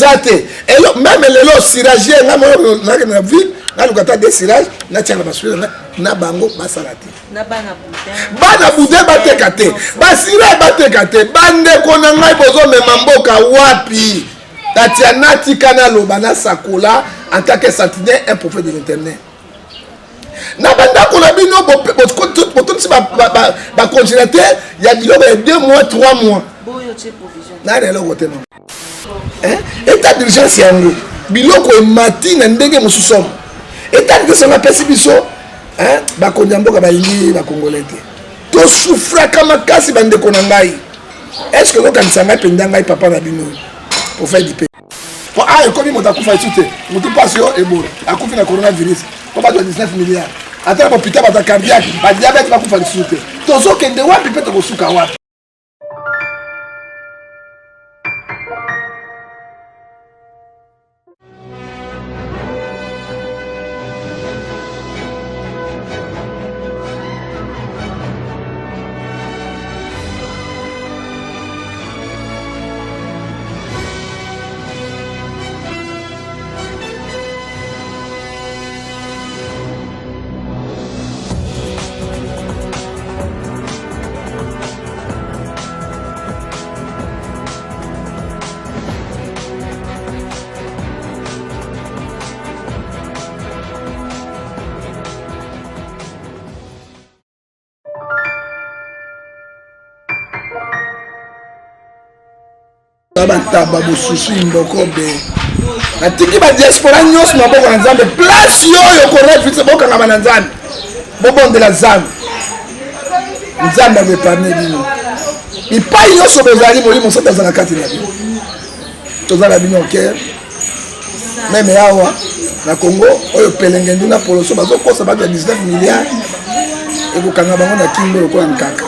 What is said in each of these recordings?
zate même lelo siragier nga mo na ville na lukata de sirage na tianga basuri na bango basalate na bana boudin bateka te basira bateka te bande kona ngai bozo mema mboka wapi Tatiana tikana loba na sakola en tant que sentinelle un prophète de l'éternel na banda kona bino boton si ba congélateur ya biloko 2 mois 3 mois boyo che provision na lelo kote non état d'urgence yango biloko emati na ndenge mosusu état d'urgence na pesi biso bakonzi ya mboka balingi bakongolais te tosufraka makasi bandeko na ngai est ce que okanisa ngai mpenza ngai papa na bino pour faire du paix po ekomi moto akufa esu te motu mpasi yo ebola akufi na coronavirus po bato ya 19 milliard ata na bopita bato ya cardiaque badiabete bakufa lisusu te tozokende wapi mpe tokosuka wapi bataba bosusu mbokobe natiki ba diaspora nyos maboko na nzambe place yoyo correct fitse bokanga na nzambe bobondela nzambe nzambe ameparne bino ipai nyonso bozali molimo soki azala kati na bino tozala bino oker meme awa na Congo oyo pelenge nduna poloso bazokosa bato ya 19 milliard ekokanga bango na kingo lokola nkaka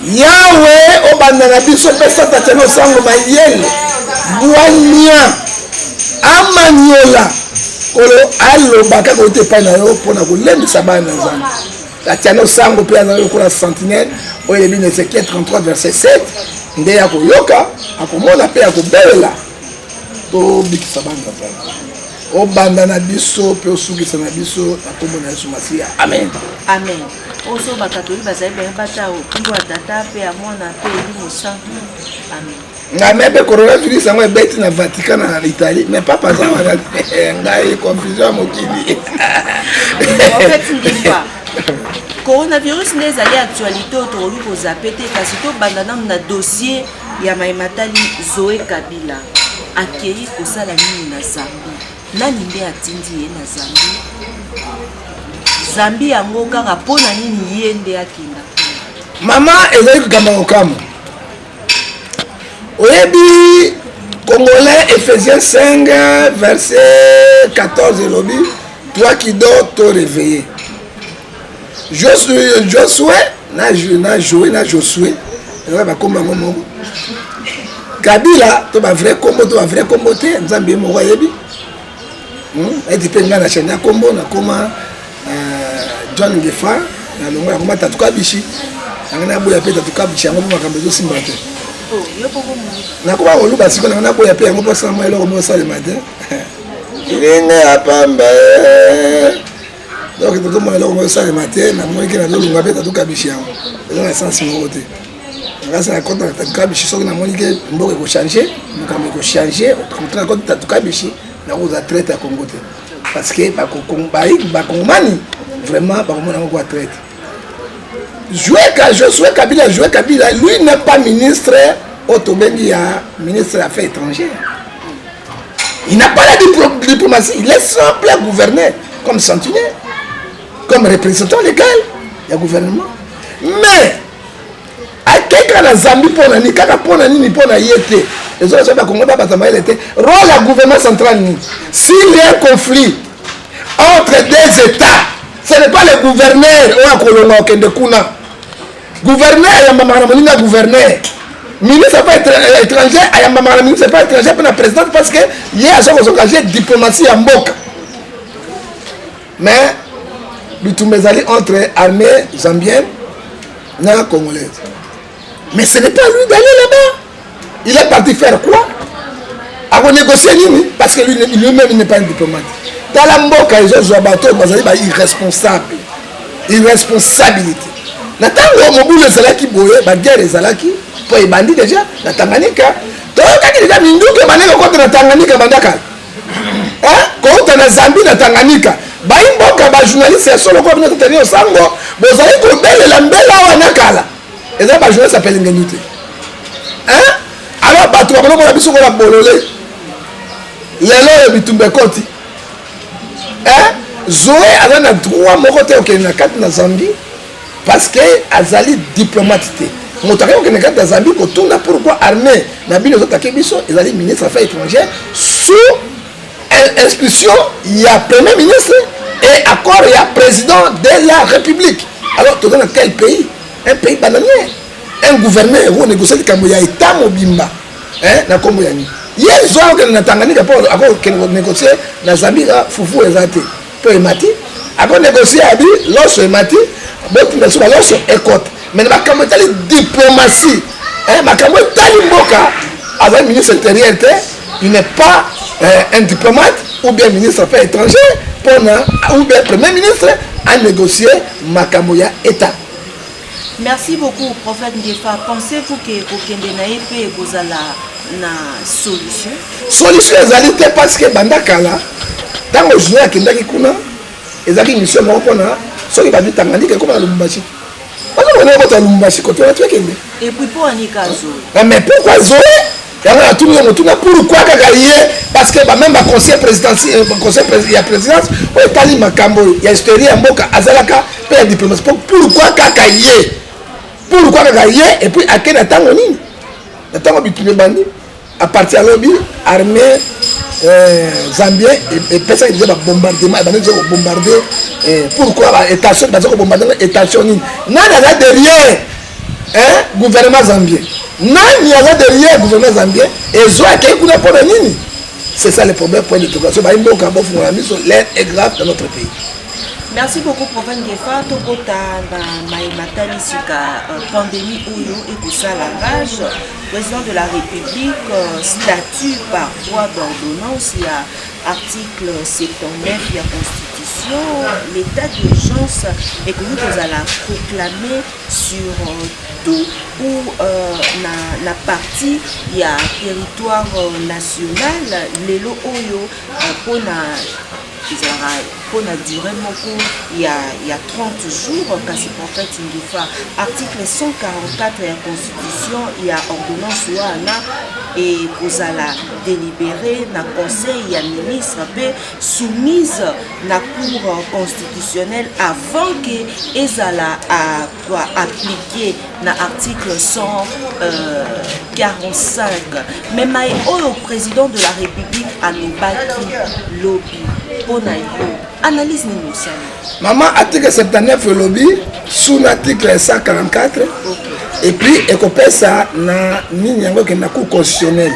Yawe obanda na biso pesa Tatiana sango mayele bwania amanyola kolo aloba kaka ote pa na yo pona kolembisa bana na nzambe Tatiana sango pe azali kola sentinelle oyo lebi na Ezekiel 33 verset 7 nde ya koyoka akomona pe akobelela to bikisa bana na nzambe obanda na biso pe osukisa na biso na kombo na Yesu Masiya amen amen oso bakatoli bazali bien bata okingo tata pe ya mwana pe elimo santu amen nga mebe coronavirus yango ebeti na Vatican na Italie mais papa za wana ngai confusion mokili en fait ndimba coronavirus nde ezali actualité oyo tokoli kozape te kasi tobanda nanu na dossier ya Maimatali Zoe Kabila akei kosala nini na Zambie nani nde atindi ye na Zambie Zambie yango kaka pona nini ye nde akinda mama ezali kugamba okamo oyebi Congolais Ephésiens 5 verset 14 elobi toi qui dors te réveiller Josué na Josué bakomba ngo moko Kabila to ba vrai kombo te nzambe moko yebi eti pe nga na chaîne ya kombo na koma John Gefa na longo ya koma tatuka bishi ngana boya pe tatuka bishi yango makambo zo simba te yo bongo na koma oluba siko na boya pe yango posa mo eloko mo sale matin ilinga apamba donc to mo eloko mo sale matin na mo ikena zo lunga pe tatuka bishi yango na sens mo te grâce à compte tatuka bishi so na moike mboka ko changer makambo ko changer contre compte tatuka bishi na roza traite à Congo te parce que bakongomani vraiment bakomona ngo traite Josué Kabila lui n'est pas ministre autobengi ya ministre des affaires étrangères il n'a pas la diplomatie il est simple gouverneur comme sentinelle comme représentant légal du gouvernement mais akeka na Zambie pona ni kaka pona nini pona yete les autres Congo batama il était rôle la gouvernement central s'il y a un conflit entre deux états ce n'est pas le gouverneur ou akolonga okende kuna gouverneur ayamba makana moninga gouverneur ministre pas étranger ayamba makana ministre pas étranger pour la présidente parce que il y a chaque occasion diplomatie en mboka mais bitumba ezali entre armée zambienne na congolaise mais ce n'est pas lui d'aller là-bas il est parti faire quoi va négocier nini parce que lui-même il n'est pas un diplomate. Dans la mboka ils ont bateau bazali ba irresponsable. Irresponsabilité. Na tango mobulu ezalaki boye ba guerre ezalaki po ebandi déjà na Tanganyika. Donc quand déjà minduke maneko contre na Tanganyika bandaka. Hein? Contre na Zambie na Tanganyika. Ba imboka ba journaliste ya solo ko bino tenir sango bozali ko belela mbela wana kala. Eza ba journaliste appelle ngenute. Hein? Alors bato ba bono biso ko la bololé. Lelo bitumbe koti. Hein? Zoé a un droit moko te okende na kati na Zambie parce que azali diplomate. Motari okende na kati na Zambie ko tuna pourquoi armée na bino zotake biso ezali ministre des Affaires étrangères sous inscription il y a premier ministre et accord il y a président de la République. Alors tu dans quel pays? Un pays bananier. Un gouverneur où négocier kambo ya état mobimba. Hein na kombo ya ni. Hier zo okende na Tanganyika pour accord négocier na Zambie fufu ezate. Emati après négocier abi lorsque emati beaucoup de choses lorsque écoute mais ma kamotali diplomatie hein ma kamotali mboka avec ministre intérieur il n'est pas un diplomate ou bien ministre des Affaires étrangères pour ou bien premier ministre à négocier makamoya état. Merci beaucoup prophète Ngefa. Pensez-vous que kokende na épée bozala na solution ezali parce que bandakala tango journée akendaki kuna ezaki mission moko mpona soki bandi Tanganyika ekoma na Lubumbashi bazobona kota Lubumbashi kote wana twekende et puis mpo anika Zoé mais pourquoi Zoé yango natuni yango tuna pourquoi kaka ye parce que bameme baconseil présidentiel ya présidence oyo etali makambo ya historie ya mboka azalaka mpe ya diplomatie pourquoi kaka ye et puis ake na ntango nini na ntango bitumbe bandi à partir de l'objet armée zambien et personne disait bombardement bombarder pourquoi étation bombarder étation nana derrière hein gouvernement zambien nani ya derrière gouvernement zambien et zo akekuna pour nini c'est ça le problème point d'interrogation ba imboka bofu la mise l'air est grave dans notre pays. Merci beaucoup prophète Ngefa tokota na maimatali sika pandémie oyo ekosala rage président de la République statut par voie d'ordonnance il y a article 79 de la Constitution l'état d'urgence est connu kozala proclamé sur tout ou na partie il y a territoire national lelo oyo pona pour la durée il y a 30 jours kasi prophète Ngefa article 144 de la Constitution il y a ordonnance wana et kozala délibéré na conseil ya ministre pe soumise na cour constitutionnelle avant que ezala à appliquer na article 145 mais mai au président de la République alobaki lobby analyse ni maman article 79 lobby sous l'article 144 et puis ekopesa na nini yango ke na cour constitutionnelle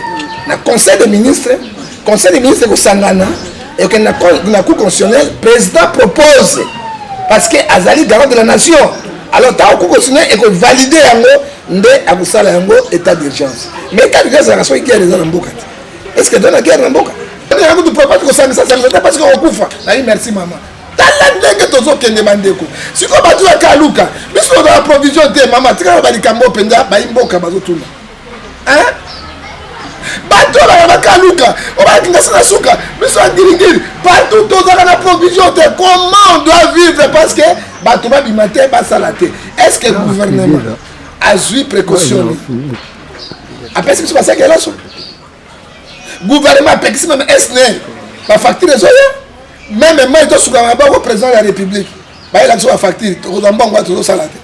na conseil des ministres ko sangana et que na cour constitutionnelle président propose parce que azali garant de la nation alors ta cour constitutionnelle eko valider yango nde akusala yango état d'urgence mais état d'urgence la nation qui est dans mboka est-ce que dans la guerre mboka parce que okufa nayi merci maman tala ndenge tozokende bandeko siko batu ya kaluka biso na provision te mama tika balikambo penda bayimboka bazotuna hein batu la kaluka obakinga sana suka biso ngiringiri partout tozaka na provision te comment on doit vivre parce que batu babimate basala te est-ce que le gouvernement a eu précaution après ce qui se passe à l'assaut gouvernement pekisi même SNEL ba facture zoya même moi to suka ba ko président de la République ba ila so facture to za mbongo to sala te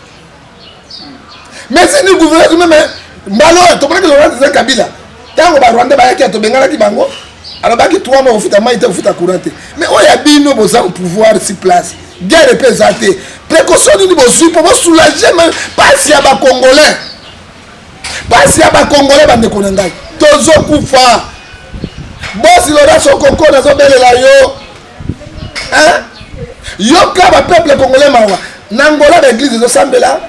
mais c'est le gouvernement même mbalo to prendre Laurent Desire Kabila tango ba Rwanda ba yaki to bengala ki bango alors ba ki 3 mois ofuta maïté ofuta courant mais oya bino boza au pouvoir si place guerre représenté précaution ni bozu pour soulager même pas si ya ba congolais bande konanga tozo kufa bosi Laurent Sokoko nazobelela yo hein yoka ba peuple congolais mawa nangola l'église zo sambela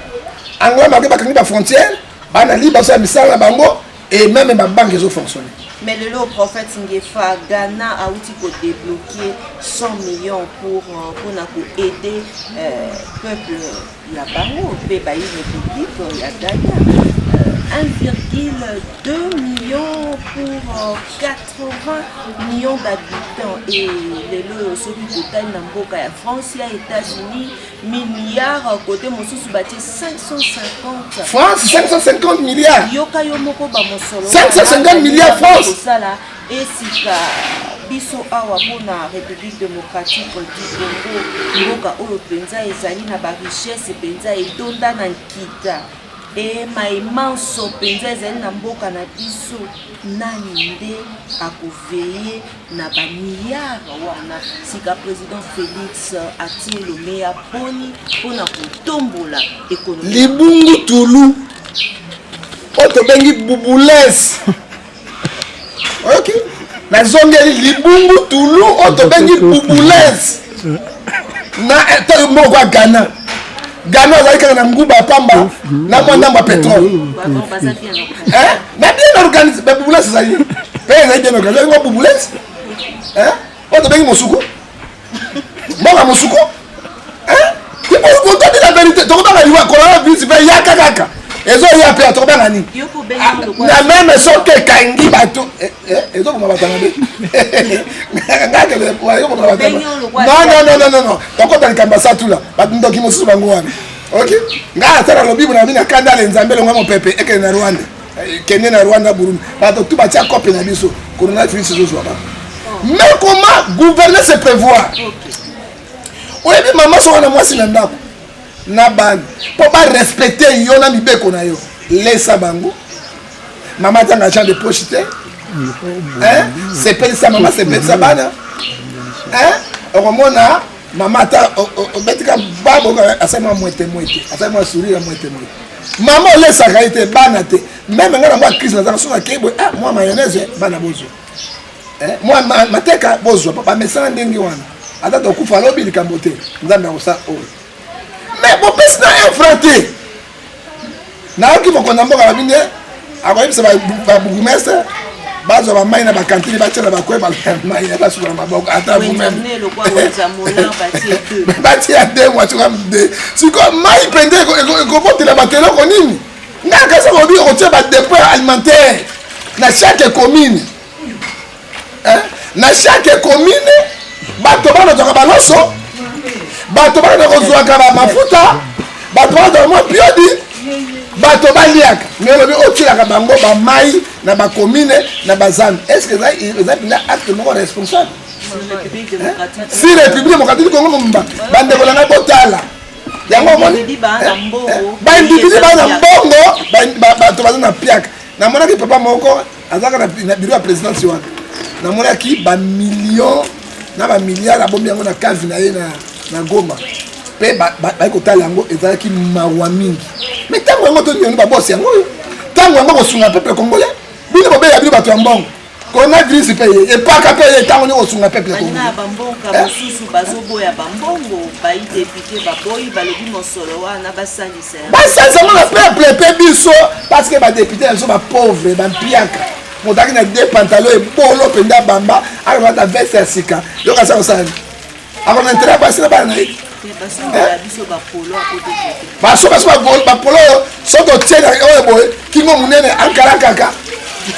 angola maké bakangi ba frontière bana liba sa misala bango et même ba banque zo fonctionner Mais le prophète Ngefa, Ghana a aussi débloqué 100 millions pour aider le peuple là-bas, le pays république, la Ghana. 1,2 million pour 80 millions d'habitants. Et le celui total Namboka, France, États-Unis, milliards, côté Mosusu bâti 550. France, 550 milliards. 550 milliards France. Et si biso awa pona République démocratique du Congo, mboka oyo penza ezali na ba richesse penza etonda na nkita. Et maimanso penza ezali na mboka na biso nani nde akoveille na ba milliards wana sika président Félix atie Lomé ya poni pona kotombola économie libungu tulu oto bengi bubulès. OK, na zongeli libungu tulu oto bengi bubulès na eto moko Ghana. Ghana azali kaka na nguba pamba na mwanda mwa pétrole. Hein? Na bien organisé, ba bubulès ezali. Pe ezali bien organisé, ngo bubulès. Hein? Oto bengi mosuko. Mboka mosuko. Hein? Il faut qu'on donne la vérité. Donc dans la loi coronavirus il y a kaka. Ezo ya pe atoba nani? Na même son que kangi bato. Ezo ko mabata ngabe. Ngaka le kwa yo ko mabata. Non. Donc on dans ça tout là. Ba ndoki mosusu bango wana. OK? Ngaka tala lobi na mina kanda le nzambe longa mo pepe eke na Rwanda. Kenya na Rwanda Burundi. Ba to tout ba tia copie na biso. Coronavirus zo zo ba. Mais comment gouverner se prévoir? Oye bi maman so na mwasi na ndako. Na ban pour pas respecter yo na mibeko na yo laisse bango maman tanga champ de poche te hein c'est pas ça maman c'est pas ça bana hein on mona maman ta betika babo asema moite asema sourire moite maman laisse ça été bana te même ngana moi crise na so na kebo ah moi mayonnaise bana bozo hein moi mateka bozo papa mesana ndengi wana ata to kufa lobi likambote nzambe akosa o. Mais bon, personne n'a infranté. Na qui vont qu'on a mort à la mine, après ça va bourgmestre, base va maïna ba cantine ba tchela ba quoi ba maïna ba sur ma boque attends vous-même. Bâti à deux mois tu vas me dire. Si comme maï pendé ko porte la batelo ko nini. Na ka ça on dit on tient ba dépôt alimentaire na chaque commune. Hein? Na chaque commune ba to ba na ba loso. Bato bana kozwaka ba mafuta bato bana mo piodi bato baliaka mais lobi otilaka bango ba mai na ba commune na bazan. Est-ce que ça ils a acte non responsable si République démocratique Congo mba bande ko na botala yango moni ba individu bana mbongo bato bana na piaka na mona ki papa moko azaka na bureau ya présidence wana na mona ki ba millions na ba milliards abombi yango na cave na ye na Goma pe ba ko tala yango ezalaki mawa mingi mais tango yango to ni ba boss yango tango yango ko sunga peuple congolais bino bo be ya bino bato ya mbongo coronavirus pe e pa ka pe tango ni ko sunga peuple congolais na ba mbongo mosusu bazoboya ba mbongo ba député ba boyi ba lobi mosolo wana ba salisa mo na peuple pe biso parce que ba député sont ba pauvre ba piaka motaki na deux pantalons et bolo penda bamba ala ba veste sika yo ka sa osani avant d'entrer passer là bas na baso ba polo so to tena oyo boy kingo munene ankala kaka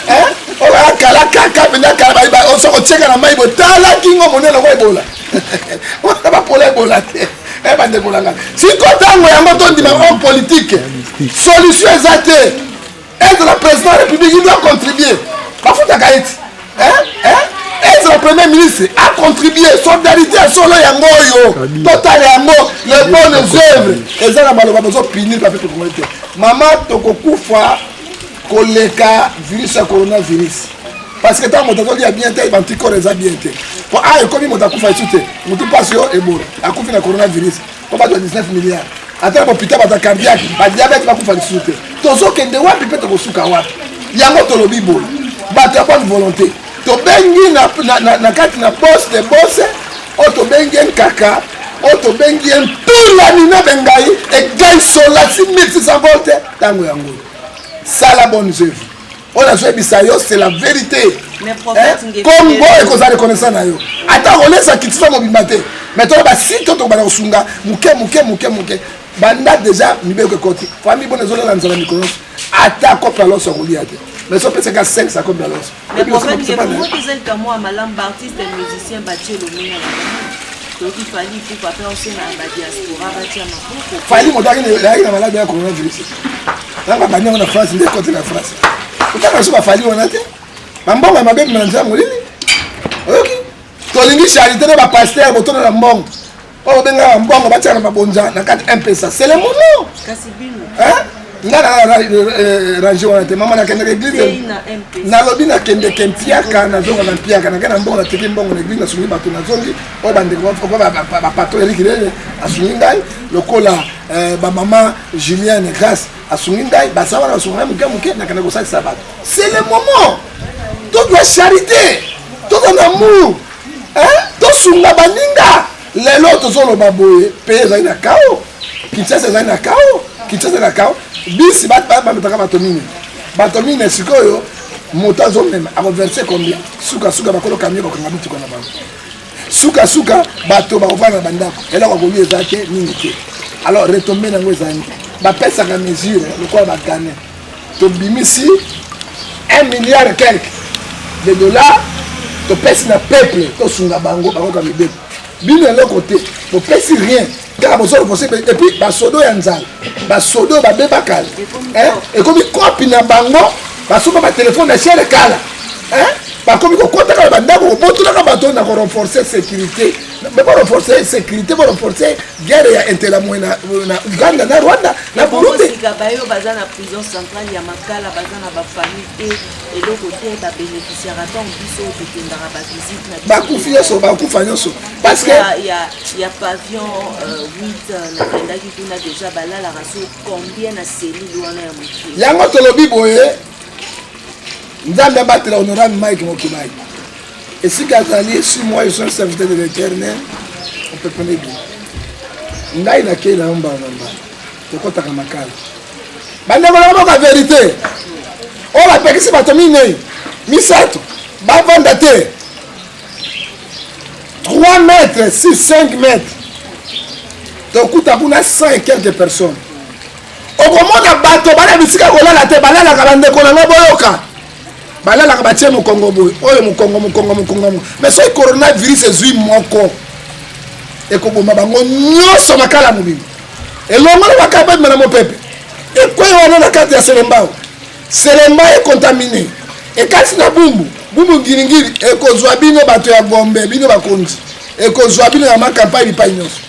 hein ola kala kaka penda kala ba so ko cheka na mai bo tala kingo munene ko ebola wala ba polo ebola te e ba de bolanga si ko tango yango to ndima en politique solution exacte est le président de la République il doit contribuer ba futa kaiti hein est le premier ministre a contribué solidarité à solo yango total yango les bonnes œuvres et ça na maloba bezo punir pa peuple congolais maman tokokufa koleka virus ya coronavirus parce que tant moto a bien été anticorps eza bien été pour comme moto kufa chuté moto passe yo ebola akufi na coronavirus pour ba 19 milliards ata hôpital ba cardiaque ba diabète ba kufa chuté tozo kende wapi pe tokosuka wapi yango tolobi bola ba ta bonne volonté to bengi na kati na boss de boss o to bengi kaka o to bengi tout la nina bengai et gagne sola si 1600 volts tango yango ça la bonne œuvre On a joué Bissayo, c'est la vérité. Mais prophète comme bon et qu'on a reconnaissant na yo. Attends, on laisse qui ça mobimate. Maintenant bah si toi tu vas au sunga, muke. Banda déjà nibe que côté. Famille bonne zone là nzala mikono. Attends couple alors sur Goliath. Mais ça peut c'est 5 ça comme alors. Mais prophète que moi que c'est comme moi malamba artiste et musicien bâti le mien. Donc il fallait pour pas faire aussi na diaspora bâti ma. Fallait mon dernier la malade de coronavirus. Là ba banya on a France de côté la France. Utaka sio bafali wanate. Bambonga mabebi manza molini. OK. Tolingi charité na ba pasteur botono na mbongo. O benga mbongo batia na bonza na 4 M-Pesa. C'est le moment. Kasibino. Hein? Ngana rangi wanate mama na kende église. Na lobi na kende kempiaka na zonga na mpiaka na kana mbongo na teki mbongo na église na sungi bato na zongi. O bande ko ba patron elikile asungi ngai lokola ba maman Julienne Grasse asungi ngai basawa na sunga muke na kana ko sa sabat. C'est le moment. Tout doit charité. Tout en amour. Hein? Tout sunga baninga. Lelo to solo baboye paye za ina kao. Kinshasa za ina kao. Kinshasa na kao. Bisi ba metaka batomine. Batomine sikoyo motazo même a reversé combien? Suka bakolo kamio ko kanga bitu ko na bango. Suka bato ba ovana bandako. Ela ko gobi ezake nini ke. Alors retomber na ngweza ngi. Ba pesa ka mesure le quoi ba gagner. To bimisi 1 milliard et quelques de dollars. To pesa na peuple to sunga bango ka mibeko. Bino le côté, to pesa rien. Car besoin possible et puis ba sodo ya nzala. Ba sodo ba bebakal. Et comme copie na bango, ba soba ba téléphone na chere kala. Par comme ko kota ka bandako ko botuna ka bato na ko renforcer sécurité. Mais pas renforcer sécurité, pas renforcer guerre ya interamoina na Uganda na Rwanda na Burundi. Bayo baza na prison centrale ya Makala baza na ba famille et le côté ba bénéficiaire tant biso de tendara ba visite na ba kufia so ba kufanya so parce que il y a pavillon 8 na kenda ki kuna déjà balala raso combien na cellule wana ya mutu. Yango tolobi boye Nzambe batela honorable Mike Mokibai. Et si Gazali, si moi je suis un serviteur de l'Éternel, on peut prendre bien. Ngai na kela mba. Tokota kamakala. Bande ngolo la vérité. On la pekisi batomine. Misato. Ba vanda te. 3 mètres, 5 mètres. Tokuta kuna 100 et quelques personnes. Au moment de bateau, bala bisika kolala te, balala kabande kolala boyoka. Balala kabatie mo Congo boy. Oyo mo Congo. Mais ce coronavirus ezui moko. Eko bomba bango nyoso makala mobimba. Elongo na bakaba mena mo pepe. Et quoi on na carte ya Selembao. Selemba est contaminé. Et kasi na bumbu ngiri eko zwa bino bato ya Gombe, bino bakonzi. Eko zwa bino ya makampagne pa nyonso.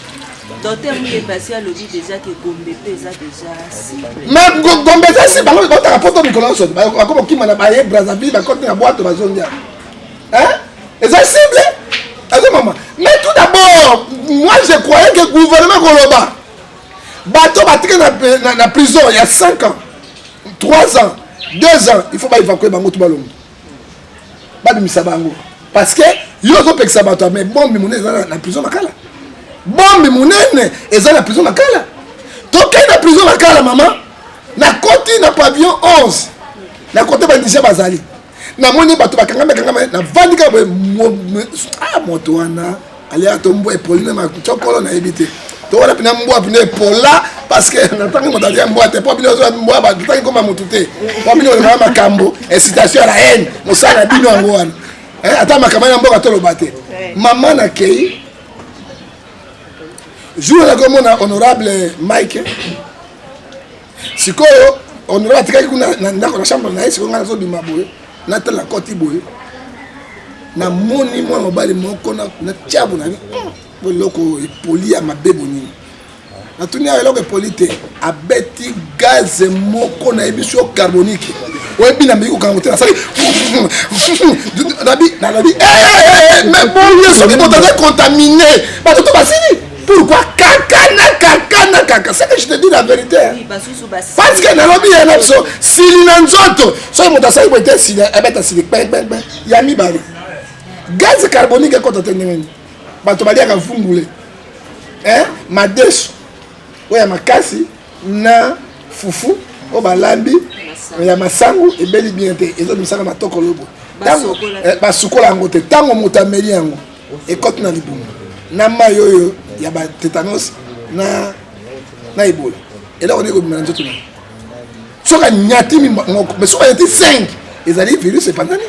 Docteur Mouye passé à l'objet déjà que Gombe pesa déjà cible. Mais Gombe ça c'est bango ba ta rapporto Nicolas so. Ba ko ki mana ba ye Brazzaville ba côté na boîte ba zondia. Hein? Et ça cible. Attends maman. Mais tout d'abord, moi je croyais que le gouvernement Koloba bateau batike na prison il y a 5 ans. 3 ans, 2 ans, il faut pas évacuer bango tout balongo. Ba de misabango. Parce que yo zo pekisa bato mais bon mi monene na prison makala. Bombe munene eza na prison makala. Toke na prison makala maman. Na côté na pavillon 11. Na côté bandisha bazali. Na moni bato bakanga na vandika moto wana ali atombo epolina ma chokolo na ebité. To wana pina mbo pina epola parce que na tangi moto ya mbo te po bino zo mbo ba tangi koma motute. Po bino na makambo incitation à la haine. Mosala bino ngo wana. Ata makamanya mbo ka tolo bate. Maman na kei jour la comme honorable Mike sikoyo honorable tikaki kuna na chambre na sikoyo ngana zo bima boye na tala koti boye na moni mwa mobali moko na tiabu na boloko epoli ya mabebo nini na tunia eloko epoli te abeti gaz moko na émission carbonique oyebi na mbiki kokango te nasali nabi mais bon yeso botaza contaminé bato to basili. Pourquoi kaka c'est que je te dis la vérité hein? Parce que nalobi ya napso sili na nzoto so moto asali bote sili abeta sili bang ya mibale gaz carbonique ko totenengeni bato baliaka mfungule madeso oya makasi na fufu o balambi ya masangu ebeli bien te ezo misaka matoko lobo tango basukola yango te tango moto ameli yango ekote na libumu na mai oyo ya batétanos na ebola eloko ndenge kobima na nzoto na soka nyati moko mais soka nyati 5 ezali virus epandani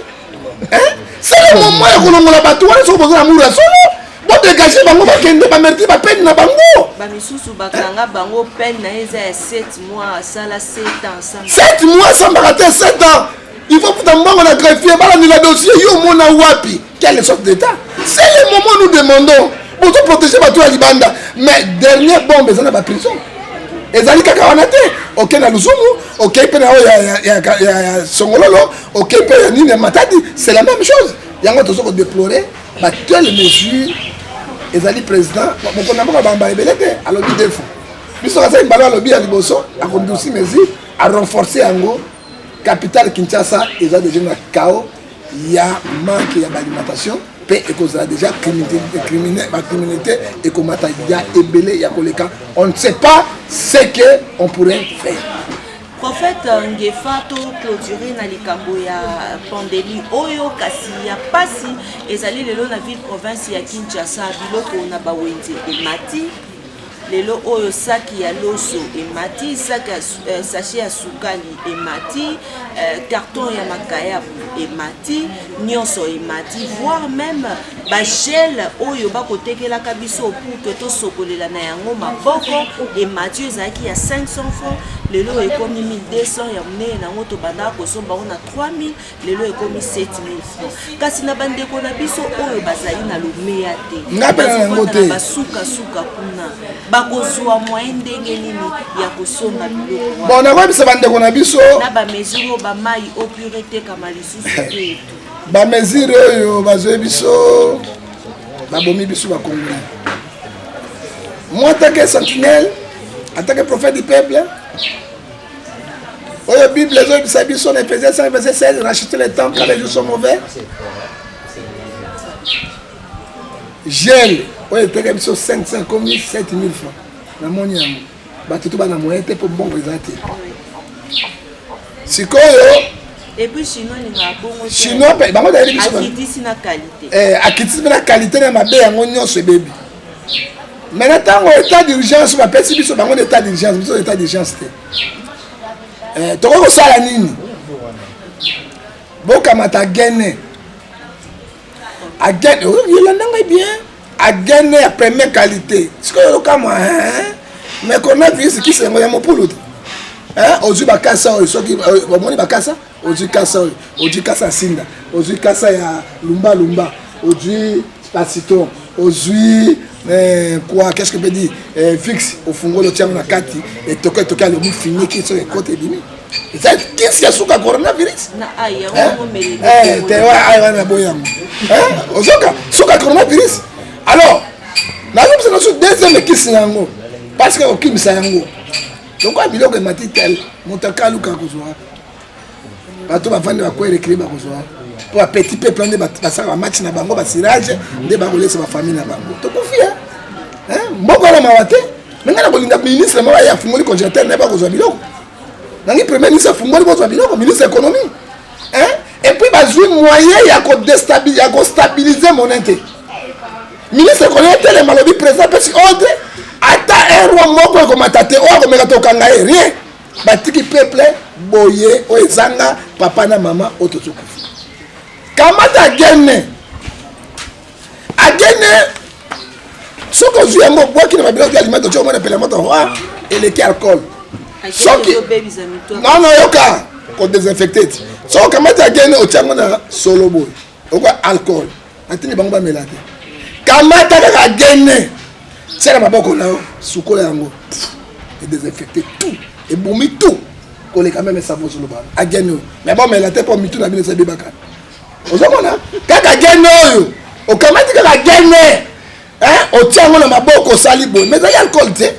c'est le moment ya kolongola bato wana soki boza na mulu ya solo bodégage bango bakende bamerite bapene na bango bamisusu bakanga bango pene na eza ya 7 mois asala 7 ans 7 mois asambaka te 7 ans il faut puta mbongo na greffier balandela dossier yo mona wapi quelle sorte d'état c'est le moment nous demandons bozo protéger bato ya libanda mais dernière bombe eza na baprison ezali kaka wana te okei na luzumu okei mpe na oyo ya songololo okei mpe ya nini ya matadi c'est la même chose yango tozo kodéplorer batelle mesure ezali président mokonzi na mboka bamba ebele te alobi defo biso kasali mbala alobi ya liboso akondi aussi mesure arenforcer yango capitale Kinshasa eza déjà na chaos ya manque ya balimentation mpe ekozala déjà criminalité ekomata ya ebele ya koleka on ne sait pas ce que on pourrait faire. Prophète Ngefa to clôturer na likambo ya pandémie oyo kasi ya pasi ezali lelo na ville province ya Kinshasa biloko na bawenze emati lelo oyo saki ya loso emati sachet ya sukali emati carton ya makaya emati nyonso emati voire même bagel oyo bakotekelaka biso pour que tosokolela na yango maboko emati ezalaki ya 500 francs lelo ekomi 1200 ya monene nango tobandaka kosomba ngo na 3000 lelo ekomi 7000 francs kasi na bandeko na biso oyo bazali na lomeya te basuka kuna bakozwa moyen ndenge nini ya kosomba biloko bon nakoyebisa bandeko na biso na bamesure oyo bamai opure tekama lisusu te bamesure oyo bazwi biso babomi biso bakongoli moi atake sentinelle atake prophète du peuple oyo bible ezoyebisa biso na Ephésiens 5 verset 16 racheter le temps quand les jours sont mauvais gel oyo eteke biso 500 comme 7000 francs namoni yango bato to bana moyen te mpo mbongo eza te sikoyo chinois mpe bango dayeli biso akitisi mpe na qualité na mabe yango nyonso ebebi maintenant ntango état d'urgence bapesi biso bango na état d'urgence biso état d'urgence te tokoki kosala nini bokamata agene yolandanga bien agene ya première qualité sikoyo okamwa mais coronavirus kisi yango ya mopulu te ozwi bakasa oyo soki omoni bakasa ozwi kasa oyo ozwi kasa ya sinda ozwi kasa ya lumbalumba ozwi pasitron ozwi quoi qu'est-ce que peut dire fixe ofungoli otiango na kati etoke alobi fini kisi oyo ekote ebimi eza kisi ya suka coronavirus te wana boy yango ozoka suka coronavirus alors nazobisa naso deuxième kisi na yango parce que okimisa yango lokola biloko emati tel moto akaluka kozwa bato bavandi bakoerekri bakozwa po bapetit peuple nde basaka bamatch na bango basirage nde bakolesa bafamille na bango tokufi mboko wana mawa te nanga na kolinda ministre moko aye afungoli congélateur naye bakozwa biloko nangi premier ministre afungoli kozwa biloko ministre économie et puis bazwi moyen ya kostabilize monnaie te ministre économie telema lobi président pesi ordre ata erwa moko ekomata te oyo akomeka te okanga ye rien batiki peuple boye oyo ezanga papa na mama oyo tozokufa kamata agene soki ozwi yango bwaki na babiloko ya alimento tio omona pele moto eleki alcool soki non yoka kodesinfecte ti soki okamata agene otiango na solo boye okwa alcool atini bango bamela te kamata kaka agene tiaka maboko na yo sukola yango edesinfecte tout ebumi tout koleka meme savo zoloba agene oyo mais bomela te mpo mitu na bino esabebaka ozomona kaka agene oyo okamati kaka agene otiango na maboko osali boye mais ezali alcool te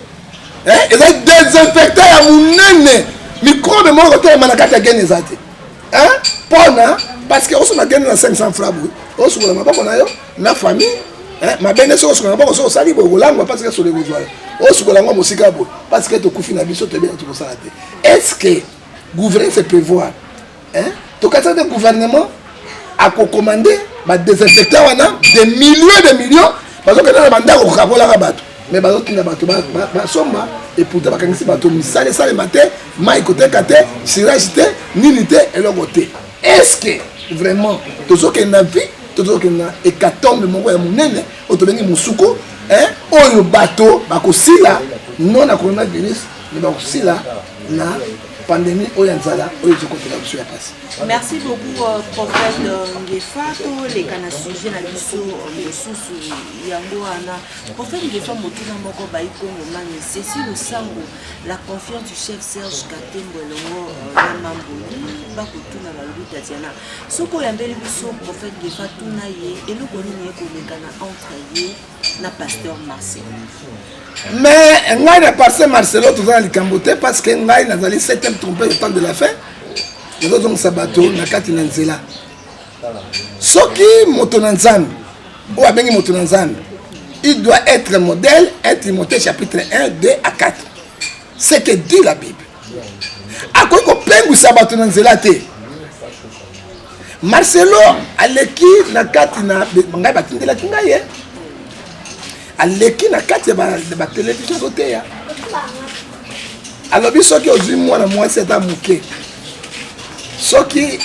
ezali desinfectant ya monene microbe moko kotelema na kati ya gene eza te mpona parce que osona gene na 500 francs boye osukola maboko na yo na famille ma bene so so ngabo so sali bo langwa parce que so le besoin o so langwa musika bo parce que to kufi na biso to bien to ça est-ce que gouverner c'est prévoir to kata de gouvernement a commander ba désinfecter wana des millions parce que na banda ko kabola ka bato mais bazo tina bato ba somba et pour ta bakangisi bato misale sale matin mai côté kate siragité nilité et le côté est-ce que vraiment to so que na vie to so que na hécatombe moko ya munene otobengi musuko oyo bato bakosila non na coronavirus mais bakosila na pandémie oyo nzala oyo zokotela biso ya pasi. Merci beaucoup prophète Ngefa to les kana sujet na biso mosusu yango wana prophète Ngefa motuna moko bai Congo mani ceci le sango la confiance du chef Serge Katembo longo na Mamboli bakotuna ba lubi Tatiana soko yambeli biso prophète Ngefa tuna ye eloko nini ekolekana entre ye na pasteur Marcel. Mais ngai na pasteur Marcelo tout ça likambote parce que ngai nazali 7e trompé au temps de la fin. Nous avons sabato na kati na nzela. Soki moto na nzambe ou abengi moto na nzambe, il doit être modèle, 1 Timothée chapitre 1, 2 à 4. C'est que dit la Bible. Akoki ko pengu sabato na nzela te. Marcelo aleki na kati na ngai batindela kingai aleki na kati ba télévision côté ya. Alors bi soki ozui mwana mwasi ata muke. Soki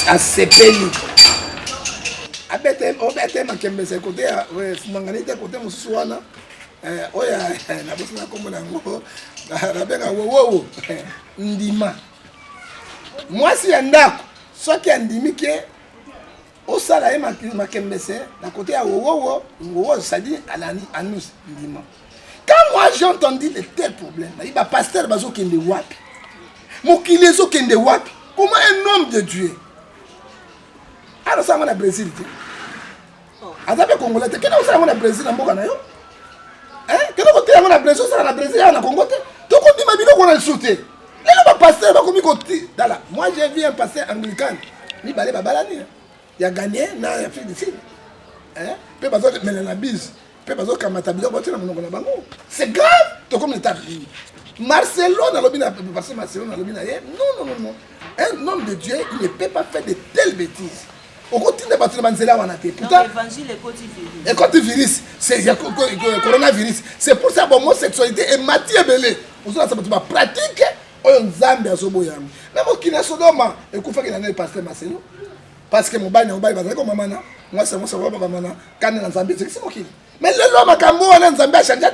asepeli abete makembese côté ya fumanganite côté mususu wana oya na bosi na kombo na ngo rabenga wowo ndima mwasi ya ndako soki andimi ke osala ye makembese na côté ya wowo ngowo c'est-à-dire anus ndima. Quand moi j'ai entendu de tels problèmes, il va pasteur bazo kende wapi. Mokile zo kende wapi. Comment un homme de Dieu? Alors ça on a Brésil. Azabe congolais, qu'est-ce que ça on a Brésil en mboka na yo? Qu'est-ce que on a Brésil ça na Brésil na Congo te? To ko di mabilo ko na sauter. Lelo ba pasteur ba komi ko ti. Dala, moi j'ai vu un pasteur anglican. Ni balé babalani. Il a gagné na Afrique du Sud. Pe bazo mena na bise. C'est grave, tout comme l'état. Marcelo n'a pas non. Un homme de Dieu, il ne peut pas faire de telles bêtises. Au côté de Manzela, on a fait. Pourtant, l'évangile c'est le coronavirus. C'est pour ça que l'homosexualité est matière belée. Pour ça, ça va pratique. On zambe à Soboyam. Même qui n'a Sodoma, et qu'on fait qu'il en ait pasteur Marcelo. Parce que mon bail, va comme maman. Moi, c'est moi, ça va, maman. Quand on a Zambie, c'est moi qui. Mais le l'homme a cambo en Zambie a changé.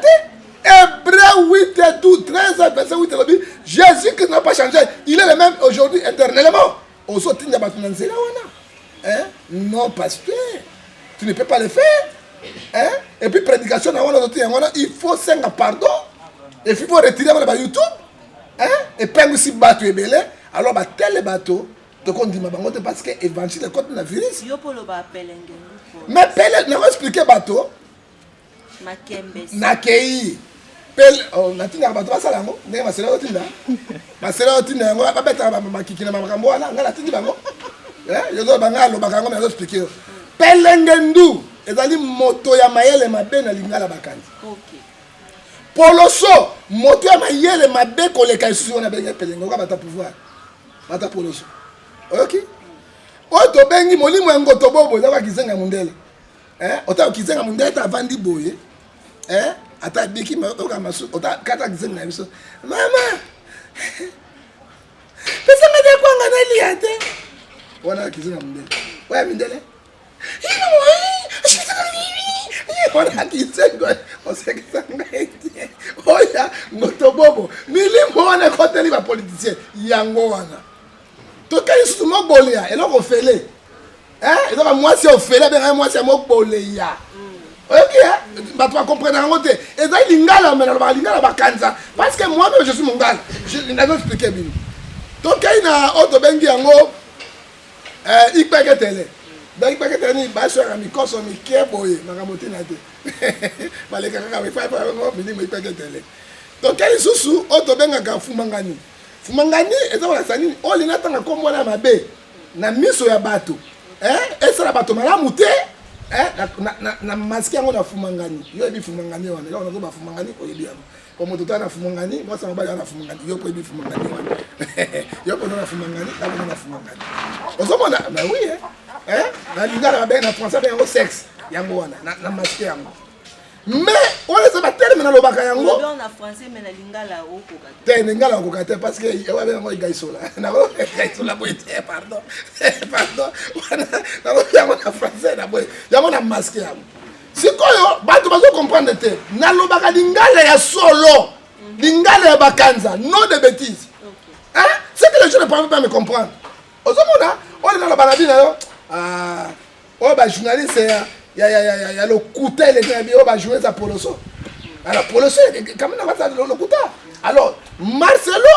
Hébreu 8 et tout, 13 verset 8 et Jésus qui n'a pas changé. Il est le même aujourd'hui éternellement. On sort de la non, pasteur. Tu ne peux pas le faire. Et puis, prédication, il faut 5 pardon. Et puis, il faut retirer le YouTube. Et puis, aussi, bateau est belé. Alors, tel bateau. Donc on dit parce que l'évangile contre le virus. Mais Pele, n'a pas expliqué bateau. Nakei. Pele, on a tenu à bateau, ça là, non? N'est-ce pas c'est là où tu l'as? Ma sœur, tu n'as pas bête à ma kiki, ma maman, là, on a tenu bango. Je dois bangal, le bagango, mais je expliquer. Pele ngendu, et d'aller moto ya maël et ma benne à l'ingala bakani. Ok. Poloso, moto ya maël et ma benne qu'on les casse sur on a bien Pele ngendu, on va pouvoir. Bata Poloso. Ok. Oto bengi molimo yango to bobo za kizenga mundele. Ota kizenga mundele ta vandi boye. Ata biki oka masu ota kata kizenga na biso. Mama. Pesa ngade kwanga na liate. Wana kizenga mundele. Wa mundele. Ino moi. Wana kizenga osekisanga eti. Oya ngoto bobo. Milimo wana koteli ba politicien yango wana. Donc quand ils sont mobolés, ils ont fait les, ils ont moi c'est offert, ben moi c'est mobolé ya. Ok, bah tu vas comprendre en côté. Et ça il ngala mais la lingala ba kanza parce que moi même je suis mon gars. Je n'ai pas expliqué bien. Donc quand il a auto bengi yango il peut que télé. Donc il peut que télé ba sur un micro sur micro boye, makamote na te. Ba les kaka ba fa ngo bini il peut que télé. Donc quand ils sont sous auto benga ka fumangani. Fumangani eza wala sani oli natanga kombo na mabe na miso ya bato esa la bato malamu te na masque yango na fumangani yo ebi fumangani wana yo nazo ba fumangani ko yebi yango ko moto tana fumangani moi ça mobali na fumangani yo ko ebi fumangani wana yo ko na fumangani na fumangani ozomona na oui na lingala ba na français ba yango sexe yango wana na masque yango mais on les a terme na lobaka yango on a français mais na lingala okoka te lingala okoka te parce que yo ba yango igaisola na ko igaisola boite pardon na ko yango na français na boy yango na masque yango sikoyo bato bazo comprendre te na lobaka lingala ya solo lingala ya bakanza non de bêtises c'est que les gens ne peuvent pas me comprendre ozomona on est dans la balade là oh ba journaliste il y a le couteau il est bien on va jouer ça Poloso alors Poloso quand même on va le couteau alors Marcelo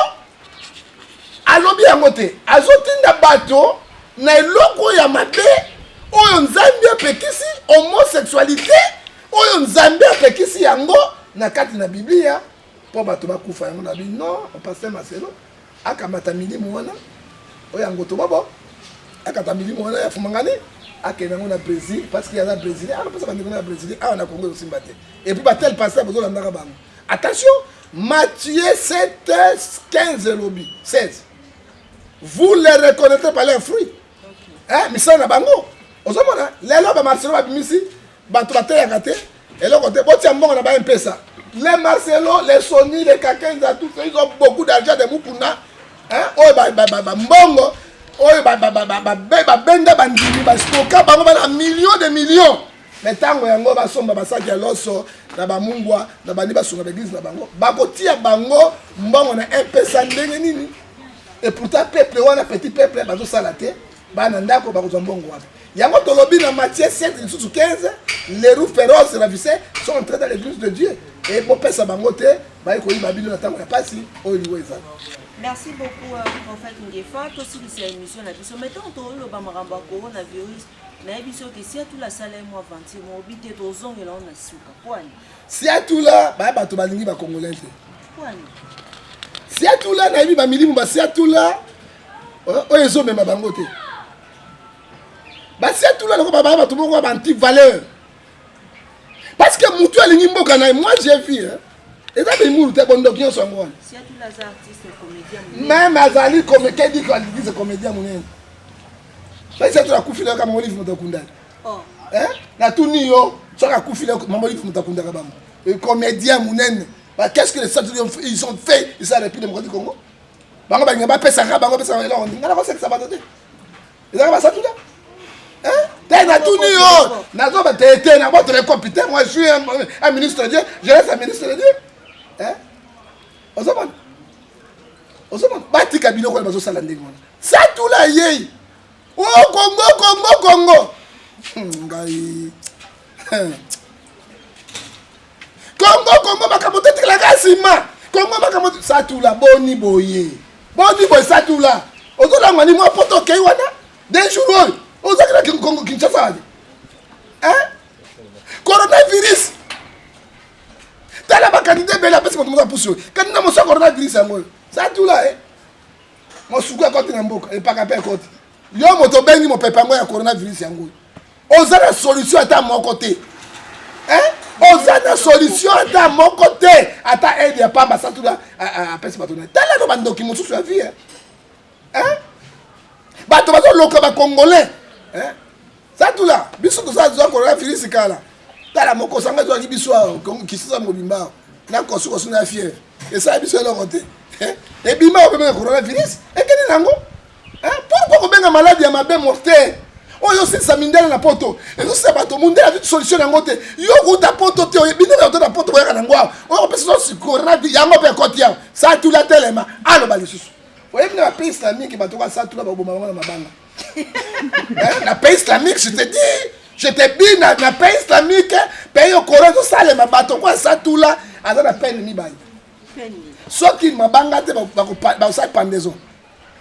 alobi yangote azotinda bato na eloko ya mabe oyo nzambe apekisi homosexualité oyo nzambe apekisi yango na kati na Biblia po bato bakufa yango na bi non on passe Marcelo akamata milimu wana oyo yango to babo akata milimu wana ya fumangani akena ngona Brésil parce qu'il y a la Brésil alors parce que na Brésil on a Congo aussi mbaté et puis tel pasteur besoin la bango attention Matthieu 7 15 lobby 16 vous les reconnaîtrez par leurs fruits mais ça na bango ozomona lelo ba Marcelo ba bimisi bato bataya kate et le côté boti mbongo na ba mpesa les Marcelo les Sony les Kakenza tous ils ont beaucoup d'argent de mupuna oh ba mbongo oyo benda bandimi bastoka bango bana millions de millions mais tango yango basomba basaki ya loso na bamungwa na bandi basunga l'église na bango bakotia bango mbongo na mpesa ndenge nini et pourtant peuple wana petit peuple bazosala te bana ndako bakozwa mbongo wapi yango tolobi na Matthieu 7 lisusu 15 les roues féroces ravissés sont entrés dans l'église de Dieu et bopesa bango te bayi koyiba bino na tango ya pasi oyo liwo ezali. Merci beaucoup, prophète Ngefa. Aussi, c'est l'émission. Mettons le bamarambo à coronavirus. Mais il y a si tout la salle moi 20 mois habité aux zones et là on a souka. Pourquoi? Si à tout là, bah tu vas lingi ba congolais. Pourquoi? Si à tout là, na ibi ba milimu ba si à tout là, oh ezo même bangote. Bah si à tout là, ko ba tout bon ba anti valeur. Parce que mutu alingi mboka na moi j'ai vu hein. Et ça ben mouru te bondo qui sont ngwana. Si à tous les artistes comédiens. Même azali comme dit qu'on dit comédien munene. Bah c'est la kufila kama olive mutakunda. Oh. Hein? Na tout niyo, ça la kufila kama olive mutakunda kabamba. Et comédien munene. Bah qu'est-ce que les Saturés ils ont fait ils sont depuis démocratique Congo? Bango ba ngaba pesa ka bango pesa là on ngala ko ça va doter. Ils ont pas ça tout là. Hein? T'es na tout niyo. Na zo ba tété na votre compétent moi je suis un ministre de Dieu, je reste un ministre de Dieu. Hein? Ozomon. Bati kabilo ko bazo sala ndenge wana. Ça tout là yé. Oh Congo. Ngai. Congo bakamote la kasima. Congo bakamote ça tout là boni boye. Boni boye ça tout là. Ozola ngani mo poto kei wana. D'un jour oyo. Ozakira ki Congo Kinshasa. Hein? Coronavirus. Tala ba candidat bela parce que tout le monde pousse. Quand na mo so coronavirus yango. Ça tout là mo suku akoti na mboka e paka pe koti. Yo moto bengi mo pepa ngo ya coronavirus yango. Oza na solution ata mon côté. Hein? Oza na solution ata mon côté. Ata aide ya pamba ça tout là a pesi batona. Tala no bandoki mo susu ya vie. Hein? Bato bazo loka ba congolais. Hein? Ça tout là biso to ça zo coronavirus kala. Tala moko sanga zo ki biso kisisa mobimba. Na kosu kosu na fièvre. Et ça biso lo côté. Et bima o be coronavirus. Et keni nango? Hein? Pourquoi ko benga maladie ya mabe mortel? Oyo c'est ça mindela na poto. Et ça c'est bato mondela toute solution nango te. Yo ko ta poto te o bina na poto boya na ngwa. Oyo personne sur coronavirus yango pe kotia. Ça tout la telema. Alo bali susu. Oyo bina pays islamique bato ka ça tout la ba boma na mabanga. Hein? La pays islamique je te dis. Je te dis na pays islamique pays au Coran tout ça les bato quoi ça tout là aza na peine mi bayi. Sauf qu'il m'a bangaté ba ça pendaison.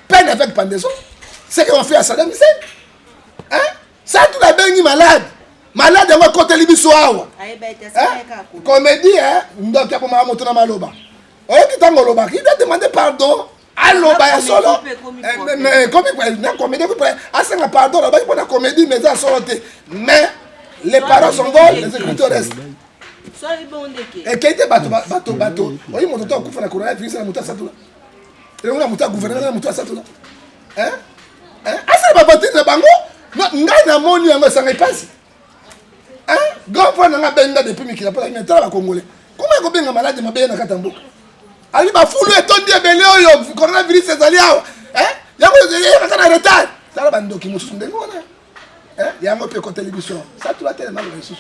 Peine avec pendaison. C'est qu'on fait à Saddam Hussein. Hein? Ça tout la bengi malade. Malade on va côté libiso awa. Comédie hein, donc ya poma moto na maloba. Oyo kitango loba, il doit demander pardon. Aloba ya solo. Mais comme na comédie asenga pardon là ba pour la comédie mais ça solo te. Mais Les parents sont bons, les écriteaux restent. Soit les bons de Et qui était bateau. Oui, mon docteur a coronavirus, la mouta Satoula. Et on a mouta gouverneur, la mouta Satoula. Hein? Ah, c'est pas parti de Bango? Non, n'a moni, ça n'est pas. Hein? Grand point, on a benda depuis qu'il a pas la méthode à Congolais. Comment on a malade de ma belle à Katambo? Ali ba foulou et ton dia belé yo coronavirus c'est allé hein ya ko en retard ça la bando qui musu ndengo na hein ya mo pe ko télévision ça tout la tellement le sous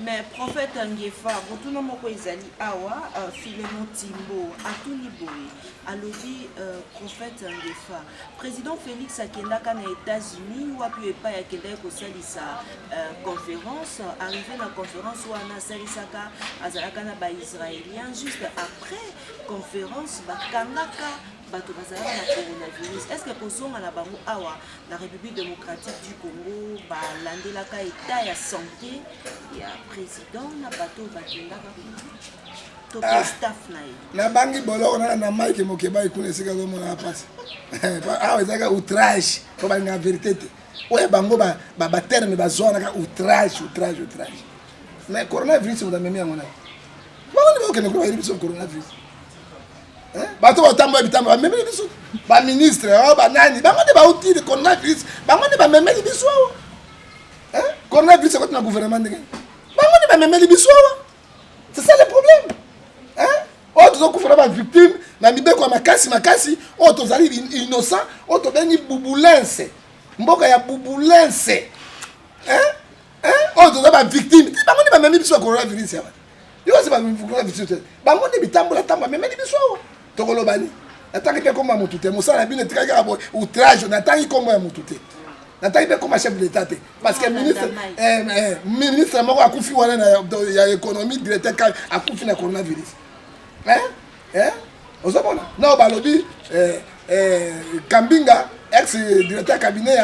mais prophète Ngefa retourna moko ezali awa Philemon Timbo atuni boy alobi prophète Ngefa président Félix akendaka na États-Unis wapi epa ya kende ko salisa conférence arrivé na conférence wana salisaka azalaka na ba israélien juste après conférence bakangaka bato bazalaka na coronavirus. Est-ce que kozonga na bango awa na République démocratique du Congo balandelaka état ya santé ya président na bato bakendaka to staff na ye na bangi boloko na Mike Mokeba ikuna esika komona pasi awa ezaka outrage ko banga vérité te oya bango ba terme bazona ka outrage mais coronavirus on a même yango na bango ni bokene ko iri biso coronavirus bato batambo bitambo ba memeli biso ba ministre ba nani bango de ba outil de coronavirus bango de ba memeli biso coronavirus ko na gouvernement ndenge bango de ba memeli biso c'est ça le problème oh tu dois faire ba victime na mibeko makasi oh to zali innocent oh to bengi bubulense mboka ya bubulense oh to ba victime bango de ba memeli biso coronavirus ya yo c'est ba coronavirus bango de bitambo la tamba memeli biso tokolobani natangi pe koma mutu te mosala bino tikaka bo outrage natangi koma ya mutu te natangi pe koma chef de l'état te parce que ministre moko akufi wana na ya économie directeur ka akufi na coronavirus ozomona non balobi Kambinga ex directeur cabinet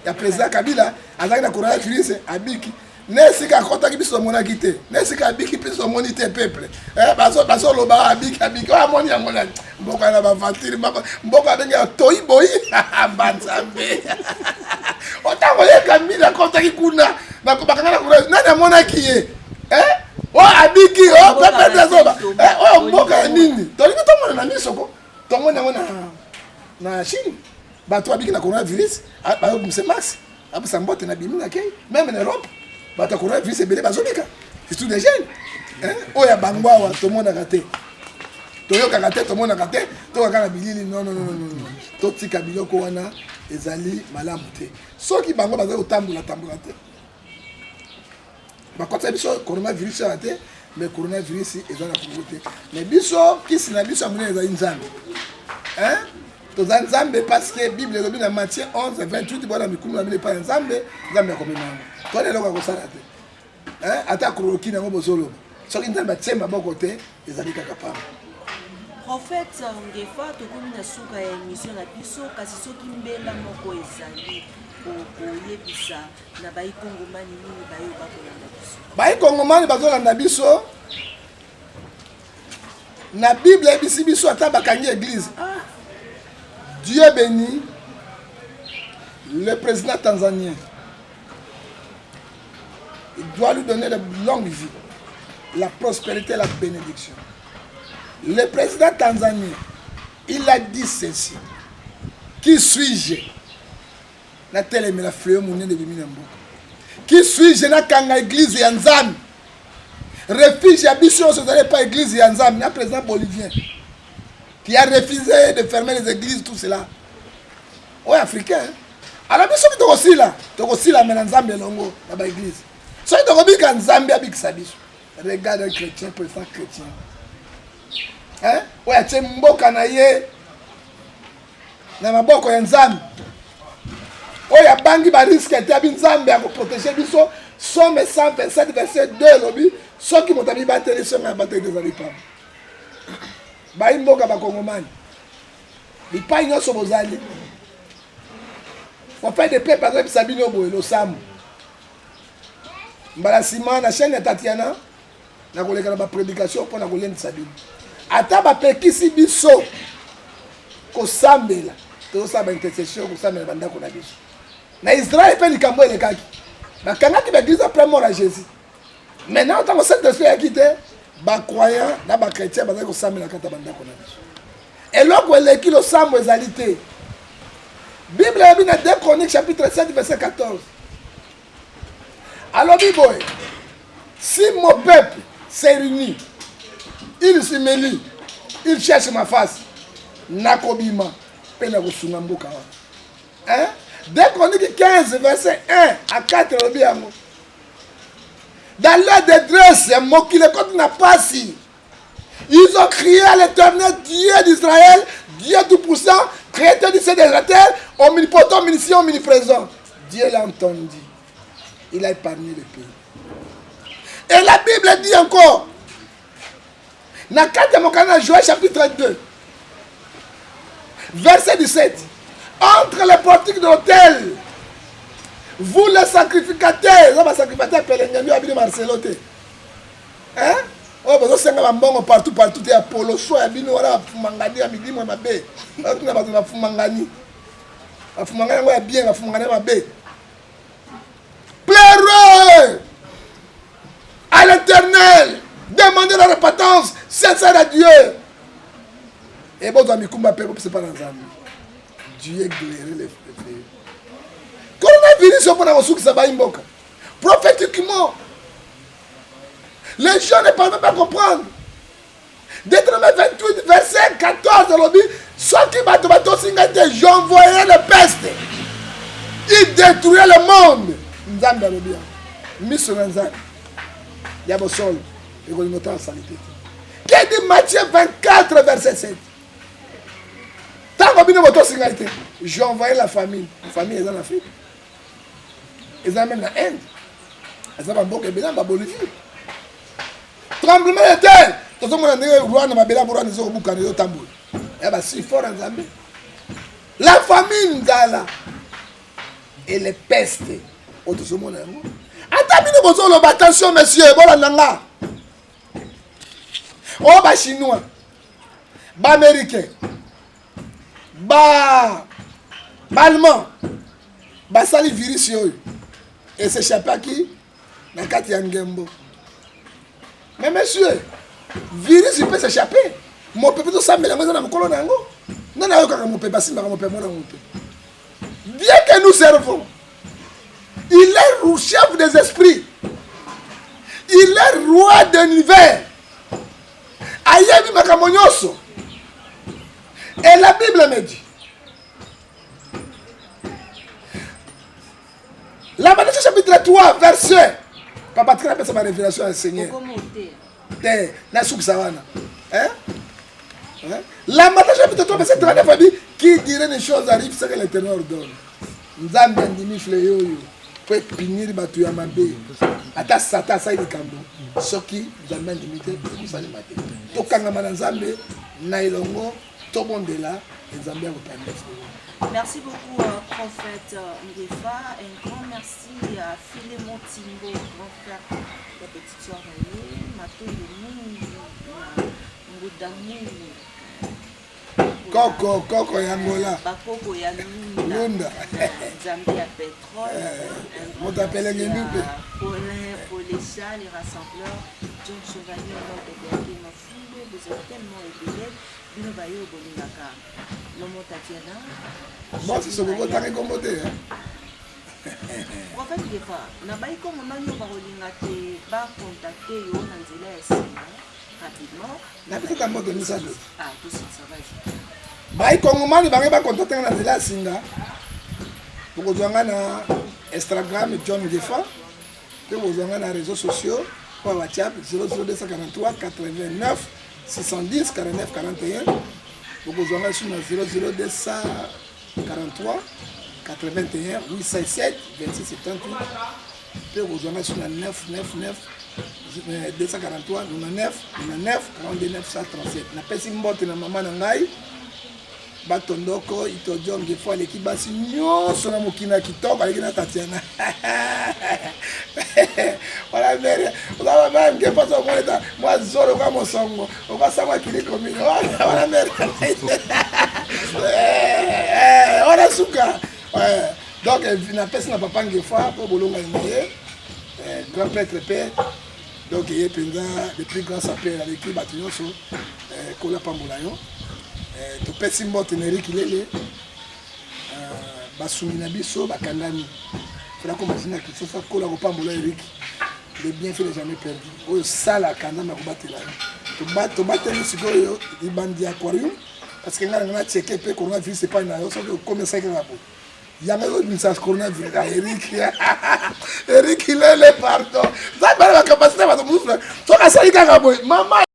ya président Kabila azaki na coronavirus abiki nesika kotaki biso monaki te nesika abiki biso moni te peuple baso loba abiki amoni yango na mboka na bavatiri mboka benga toyi boyi banzambe otango ye Kabila kotaki kuna na bakanga na kuna nani amonaki ye abiki peuple dezoba mboka nini tolingi tomona na miso ko tomona yango na Chine bato abiki na coronavirus bayobimisa max abisa mbote na bimi na kei même en Europe bata coronavirus ebele bazobika surtout des jeunes oya bango awa tomonaka te toyokaka te tomonaka te tokaka na bilili non totika biloko wana ezali malamu te soki bango bazali kotambola te bakotisa biso coronavirus awa te mais coronavirus eza na Congo te mais biso kisi na biso ya monene ezali nzambe toza nzambe parce que bible elobi na Matthieu 11:28 bona mikulu na bino epai ya nzambe akomema yango tona eloko akosala te ata kroloki nango bozoloba soki nzambe atie maboko te ezali kaka pamba prophète Ngefa tokomi na suka ya émission na biso kasi soki mbela moko ezali koyebisa na baikongomani nini bayo bakolanda biso baikongomani bazolanda biso na bible ebisi biso ata bakangi église Dieu bénit le président tanzanien. Il doit lui donner de longues vies, la prospérité et la bénédiction. Le président tanzanien, il a dit ceci. Qui suis-je? Qui suis-je? Na kanga église yanzam. Refuge ambition, ce n'est pas église yanzam. Na président bolivien qui a refusé de fermer les églises, tout cela. Oui, africain. Alors, nous sommes aussi là, mais dans Zambie, longo, dans l'église. Si tu as en Zambie, avec Sabiso, regarde un chrétien, président chrétien. Oui, tu es mboka na ye, na maboko ya Nzambe. Oui, ya bangi ba risque te abi Nzambe ya ko protéger biso. Somme 127 verset 2 lobi, so ki motabi bateli so na bateli des alipam. Bayi mboka bakongomani bipai nyonso bozali fait de paix par exemple sabino boye lo samu mbala sima na chaîne ya Tatiana na koleka na ba prédication pour na kolenda sabino ata ba pekisi biso ko sambela to sa ba intercession ko sambela bandako na biso na Israël pe likambo elekaki Bakanga qui l'église après mort à Jésus. Maintenant, tant que cet esprit a quitté, les croyants, les chrétiens, ils ont samé la carte banda qu'on a. Et là, où est qui le samé égalité. Bible a bien 2 Chroniques chapitre 7 verset 14. Alors Bible, si mon peuple s'est réuni, il se mêle, il cherche ma face, nakobima, pena kosunga mboka. Hein? 2 Chroniques 15 verset 1 à 4 dans leur détresse, le compte n'a pas si. Ils ont crié à l'Éternel, Dieu d'Israël, Dieu tout-puissant, créateur du ciel et de la terre, omnipotent, omniscient, omniprésent. Dieu l'a entendu. Il a épargné le pays. Et la Bible dit encore, dans 4 Joël chapitre 2, verset 17, entre les portiques de l'autel, vous les sacrificateurs, les sacrificateurs pelengami abili Marcelo te. Hein? Oh, vous avez un partout, il y a Polo, il y a Bino, il y a Fumangani, il y a Midi, il y a Mabé. Il y a Fumangani. Il y a Fumangani, il y a bien, il y a Fumangani, il y a Mabé. Pleurez à l'Éternel, demandez la repentance, sincère à Dieu. Et bon, dans Mikumba, c'est pas dans un Dieu éclairé les frères. Coronavirus, prophétiquement, les gens ne peuvent pas comprendre. Deutéronome 28, verset 14, ceux qui battent, j'envoyais le peste. Il détruisait le monde. Nzambe alobia. Miso Nzambe. Yabo sol. Et qu'on note en salité. Qui dit Matthieu 24, verset 7. Tant que vous avez j'ai envoyé la famille. La famille est dans l'Afrique. Ils sont même en Inde. Ils sont en Bolivie. Tremblement de terre. Tout le monde a la famine d'Ala et les pestes. Attention, messieurs. Oh, bah, Chinois, bah, Américains, bah, Allemands, bah, sali virus et s'échapper à qui? Dans Kati Yangembo. Mais monsieur, virus il peut s'échapper. Mon peuple tout ça, mais la maison dans mon colon d'ango. Non, non, mon peuple, mon peuple, mon peuple. Bien que nous servons, il est chef des esprits. Il est roi de l'univers. Ayebi makamonyoso. Et la Bible me dit. La Matthieu chapitre 3, verset. Papa, tu as ma révélation à Seigneur. La Matthieu chapitre 3, verset 39 dit qui dirait des choses arrivent, c'est que l'Éternel ordonne. Nzambe andimi fleyoyo. Pour punir batu ya mabe. Ata sata sa ile kambo. Soki Nzambe andimi te kusali mate. Tokanga manzambe na ilongo tobondela Nzambe akopamba. Merci beaucoup, prophète Ngefa. Un grand merci à Philémon Timbo, grand frère de petite soeur Mato Coco Yangola. Bakoko Yangola. Zambia Pétrole. Paulin, Paulécha, les rassembleurs. John Chevalier, notre dernier Mafundo, vous êtes tellement épilés. Bino Bayo Bolingaka. Lomo Tatiana. Moi, c'est ce que vous avez commandé. Prophète Ngefa, nabai comme on a eu Barolingate, ba contacter yo Nanzela Essenga rapidement. Na peut-être un mot de message. Ah, tout ça va. Baï Kongomani ba contacter Nanzela Essenga. Pour vous na Instagram John Ngefa. Pour vous na réseaux sociaux, pour WhatsApp 00243 89 610 49 41. Pour vous sur 00243 81 867 26 78. Puis vous en sur 999 243 99 99 42 937. Na pesi mbote na mama na ngai batondoko itojo ngefo aleki basi nyonso na mokina kitoko aleki na Tatiana. Voilà mère, voilà même que pas moi là, moi zoro kwa mosongo, on va savoir qu'il est comme voilà mère. On a suka. Donc, napesi na papa ngefa pour bolonga moye, grand prêtre père. Donc, il y a le plus grand sapeur avec qui bâtiment sur Kola Pambolayon. Tu peux si mot tenir qu'il est basumina biso bakandami. Faut la commencer que ça Kola Pambolayon Eric. Le bienfait n'est jamais perdu. Au sala kandama kubatela. Tu battes le sigoyo di bandi aquarium parce que ngana checker pe coronavirus c'est pas une raison que comme ça que rabo. Il y a même une sens coronavirus Eric. Eric il est pardon. Ça va la capacité de mouvement. Toi ça il rabo. Maman